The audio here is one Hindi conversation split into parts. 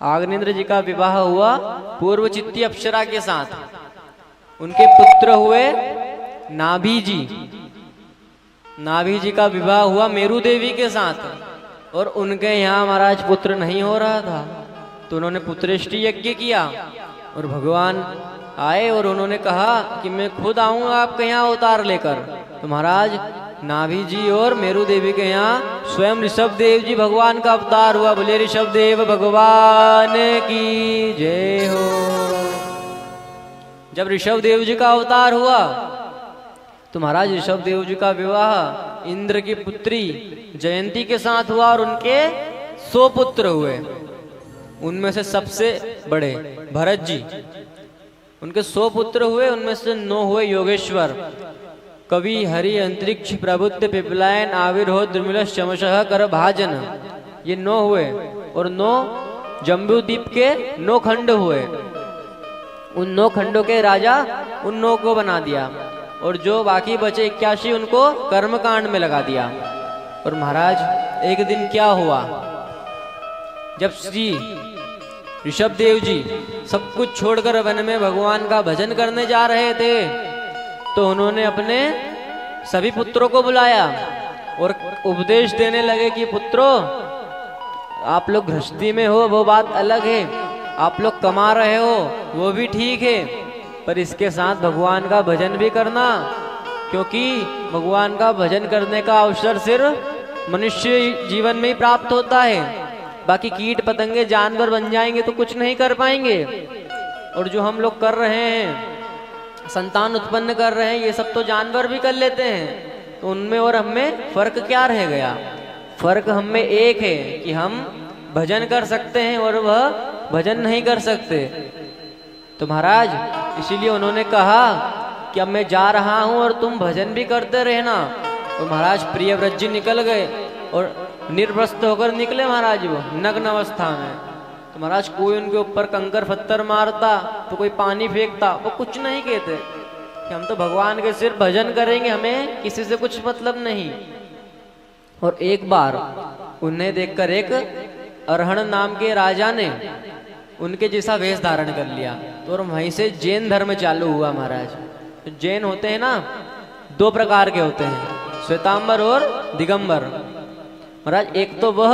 आग्नेन्द्र जी का विवाह हुआ पूर्वचित्ती अप्सरा के साथ। उनके पुत्र हुए नाभि जी। नाभि जी का विवाह हुआ मेरु देवी के साथ और उनके यहाँ महाराज पुत्र नहीं हो रहा था, तो उन्होंने पुत्रेष्टि यज्ञ किया और भगवान आए और उन्होंने कहा कि मैं खुद आऊंगा आपके यहाँ अवतार लेकर। तो महाराज नाभि जी और मेरु देवी के यहाँ स्वयं ऋषभ देव जी भगवान का अवतार हुआ। बोले ऋषभ देव भगवान की जय हो। जब ऋषभ देव जी का अवतार हुआ तो महाराज ऋषभ देव जी का विवाह इंद्र की पुत्री जयंती के साथ हुआ और उनके 100 पुत्र हुए। उनमें से सबसे बड़े भरत जी, उनके 100 पुत्र हुए, उनमें से 9 हुए योगेश्वर। कवि हरि अंतरिक्ष प्रबुद्ध पिपलायन आविर्हो द्रुमिल शमशः कर भाजन, ये 9 हुए और 9 जम्बूद्वीप के 9 खंड हुए। उन 9 खंडों के राजा उन 9 को बना दिया और जो बाकी बचे 81 उनको कर्मकांड में लगा दिया। और महाराज एक दिन क्या हुआ, जब श्री ऋषभ देव जी सब कुछ छोड़कर वन में भगवान का भजन करने जा रहे थे तो उन्होंने अपने सभी पुत्रों को बुलाया और उपदेश देने लगे कि पुत्रों, आप लोग गृहस्थी में हो वो बात अलग है, आप लोग कमा रहे हो वो भी ठीक है, पर इसके साथ भगवान का भजन भी करना, क्योंकि भगवान का भजन करने का अवसर सिर्फ मनुष्य जीवन में ही प्राप्त होता है। बाकी कीट पतंगे जानवर बन जाएंगे तो कुछ नहीं कर पाएंगे। और जो हम लोग कर रहे हैं, संतान उत्पन्न कर रहे हैं, ये सब तो जानवर भी कर लेते हैं, तो उनमें और हमें फर्क क्या रह गया? फर्क हमें एक है कि हम भजन कर सकते हैं और वह भजन नहीं कर सकते। तो महाराज इसीलिए उन्होंने कहा कि अब मैं जा रहा हूं और तुम भजन भी करते रहना। तो महाराज प्रियव्रत जी निकल गए और निर्वस्त्र होकर निकले महाराज, वो नग्न अवस्था में। तो महाराज कोई उनके ऊपर कंकर पत्थर मारता तो कोई पानी फेंकता, वो कुछ नहीं कहते कि हम तो भगवान के सिर्फ भजन करेंगे, हमें किसी से कुछ मतलब नहीं। और एक बार उन्हें देखकर एक अरहण नाम के राजा ने उनके जैसा वेश धारण कर लिया, तो और वहीं से जैन धर्म चालू हुआ महाराज। तो जैन होते हैं ना, 2 प्रकार के होते हैं, श्वेतांबर और दिगंबर। महाराज एक तो वह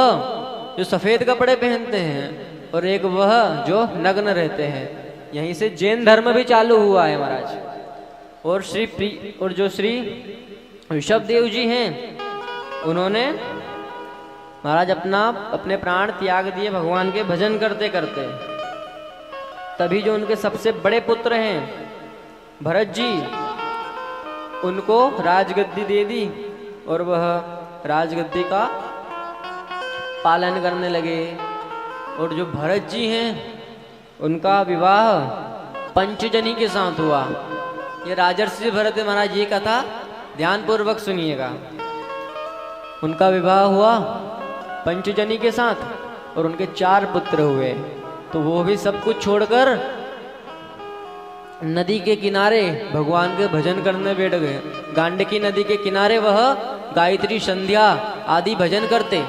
जो सफेद कपड़े पहनते हैं और एक वह जो नग्न रहते हैं। यहीं से जैन धर्म भी चालू हुआ है महाराज। और जो श्री ऋषभ देव जी हैं, उन्होंने महाराज अपने प्राण त्याग दिए भगवान के भजन करते करते। तभी जो उनके सबसे बड़े पुत्र हैं भरत जी, उनको राजगद्दी दे दी और वह राजगद्दी का पालन करने लगे। और जो भरत जी हैं उनका विवाह पंचजनी के साथ हुआ। ये राजर्षि भरत महाराज ये कथा ध्यान पूर्वक सुनिएगा। उनका विवाह हुआ पंचजनी के साथ और उनके 4 पुत्र हुए। तो वो भी सब कुछ छोड़कर नदी के किनारे भगवान के भजन करने बैठ गए। गांडकी नदी के किनारे वह गायत्री संध्या आदि भजन करते।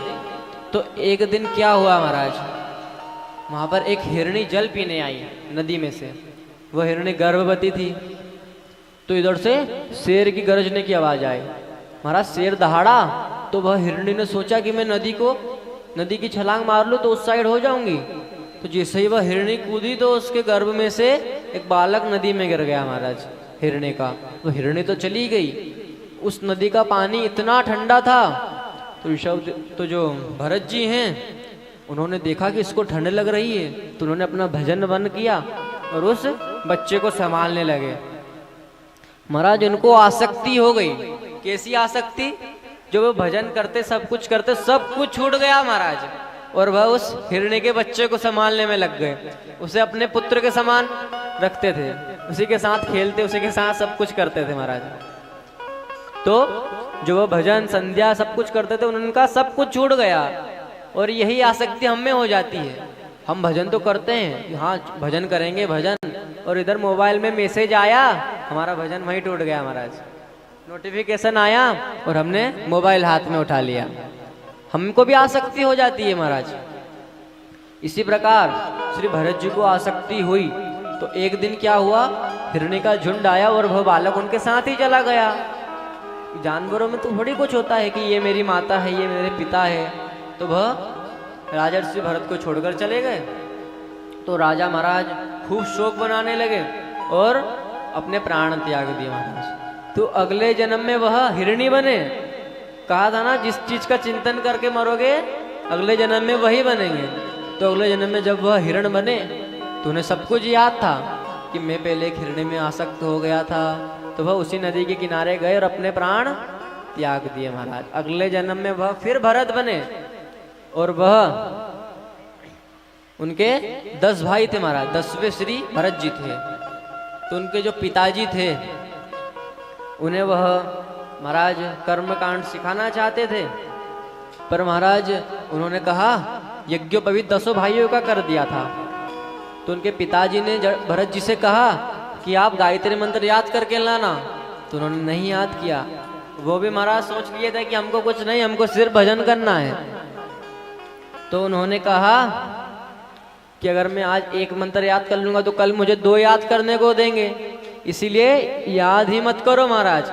तो एक दिन क्या हुआ महाराज, वहां पर एक हिरणी जल पीने आई नदी में से। वह हिरणी गर्भवती थी। तो इधर से शेर की गरजने की आवाज आई। महाराज शेर दहाड़ा तो वह हिरणी ने सोचा कि मैं नदी की छलांग मार लूं तो उस साइड हो जाऊंगी। तो जैसे ही वह हिरणी कूदी तो उसके गर्भ में से एक बालक नदी में गिर गया महाराज, हिरणी का। तो हिरणी तो चली गई। उस नदी का पानी इतना ठंडा था तो जो भरत जी हैं उन्होंने देखा कि इसको ठंड लग रही है, तो उन्होंने अपना भजन बंद किया और उस बच्चे को संभालने लगे। महाराज उनको आसक्ति हो गई। कैसी आसक्ति? जो वो भजन करते, सब कुछ करते, सब कुछ छूट गया महाराज, और वह उस हिरणी के बच्चे को संभालने में लग गए। उसे अपने पुत्र के समान रखते थे, उसी के साथ खेलते, उसी के साथ सब कुछ करते थे महाराज। तो जो वो भजन संध्या सब कुछ करते थे उनका सब कुछ छूट गया। और यही आसक्ति हम में हो जाती है। हम भजन तो करते हैं, हाँ भजन करेंगे भजन, और इधर मोबाइल में मैसेज आया, हमारा भजन वहीं टूट गया महाराज। नोटिफिकेशन आया और हमने मोबाइल हाथ में उठा लिया। हमको भी आसक्ति हो जाती है महाराज। इसी प्रकार श्री भरत जी को आसक्ति हुई तो एक दिन क्या हुआ, हिरणी का झुंड आया और वह बालक उनके साथ ही चला गया। जानवरों में तो थोड़ी कुछ होता है कि ये मेरी माता है, ये मेरे पिता है। तो वह राजा श्री भरत को छोड़कर चले गए। तो राजा महाराज खूब शोक बनाने लगे और अपने प्राण त्याग दिए महाराज। तो अगले जन्म में वह हिरणी बने। कहा था ना, जिस चीज का चिंतन करके मरोगे अगले जन्म में वही बनेंगे। तो अगले जन्म में जब वह हिरण बने तो उन्हें सब कुछ याद था कि मैं पहले एक हिरणी में आसक्त हो गया था। तो वह उसी नदी के किनारे गए और अपने प्राण त्याग दिए महाराज। अगले जन्म में वह फिर भरत बने और वह उनके 10 भाई थे महाराज, 10वें श्री भरत जी थे। तो उनके जो पिताजी थे उन्हें वह महाराज कर्मकांड सिखाना चाहते थे, पर महाराज उन्होंने कहा यज्ञोपवीत 10 भाइयों का कर दिया था। तो उनके पिताजी ने भरत जी से कहा कि आप गायत्री मंत्र याद करके लाना। तो उन्होंने नहीं याद किया। वो भी महाराज सोच लिए थे कि हमको कुछ नहीं, हमको सिर्फ भजन करना है। तो उन्होंने कहा कि अगर मैं आज एक मंत्र याद कर लूंगा तो कल मुझे 2 याद करने को देंगे, इसीलिए याद ही मत करो महाराज।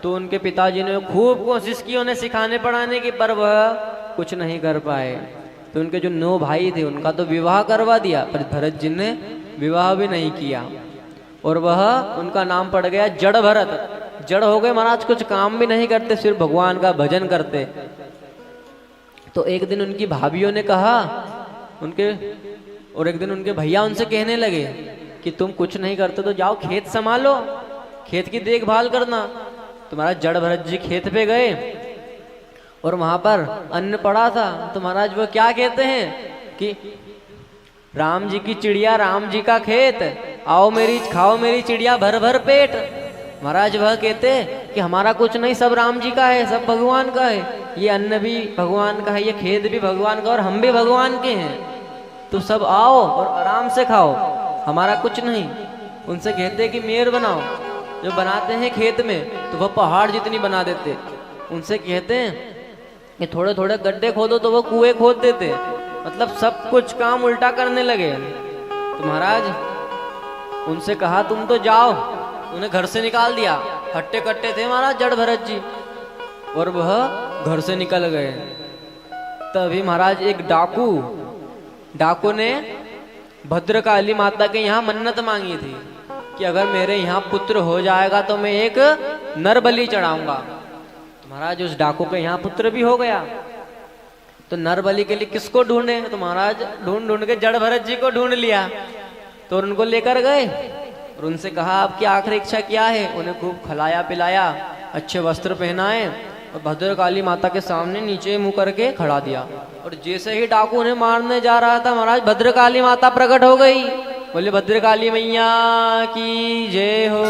तो उनके पिताजी ने खूब कोशिश की उन्हें सिखाने पढ़ाने की, पर वह कुछ नहीं कर पाए। तो उनके जो 9 भाई थे उनका तो विवाह करवा दिया, पर भरत जी ने विवाह भी नहीं किया और वह उनका नाम पड़ गया जड़ भरत। जड़ हो गए महाराज, कुछ काम भी नहीं करते, सिर्फ भगवान का भजन करते। तो एक दिन उनकी भाभीयों ने कहा एक दिन उनके भैया उनसे कहने लगे कि तुम कुछ नहीं करते तो जाओ खेत संभालो, खेत की देखभाल करना। तो महाराज जड़ भरत जी खेत पे गए और वहां पर अन्न पड़ा था। तो महाराज वो क्या कहते हैं कि राम जी की चिड़िया राम जी का खेत, आओ मेरी खाओ मेरी चिड़िया भर भर पेट। महाराज वह कहते कि हमारा कुछ नहीं, सब राम जी का है, सब भगवान का है, ये अन्न भी भगवान का है, ये खेत भी भगवान का और हम भी भगवान के हैं। तो सब आओ और आराम से खाओ, हमारा कुछ नहीं। उनसे कहते कि मेयर बनाओ, जो बनाते हैं खेत में तो वह पहाड़ जितनी बना देते। उनसे कहते हैं कि थोड़े थोड़े गड्ढे खोदो तो वो कुएं खोद देते। मतलब सब कुछ काम उल्टा करने लगे। तो महाराज उनसे कहा तुम तो जाओ, उन्हें घर से निकाल दिया। हट्टे कट्टे थे महाराज जड़ भरत जी और वह घर से निकल गए। तभी महाराज एक डाकू ने भद्रकाली माता के यहाँ मन्नत मांगी थी कि अगर मेरे यहाँ पुत्र हो जाएगा तो मैं एक नर बलि चढ़ाऊंगा। तो महाराज उस डाकू के यहाँ पुत्र भी हो गया। तो नर बलि के लिए किसको ढूंढे? तो महाराज ढूंढ के जड़ भरत जी को ढूंढ लिया। तो उनको लेकर गए और उनसे कहा आपकी आखिरी इच्छा क्या है? उन्हें खूब खिलाया पिलाया, अच्छे वस्त्र पहनाए और भद्रकाली माता के सामने नीचे मुंह करके खड़ा दिया। और जैसे ही डाकू उन्हें मारने जा रहा था महाराज भद्रकाली माता प्रकट हो गई। बोले भद्रकाली मैया की जय हो।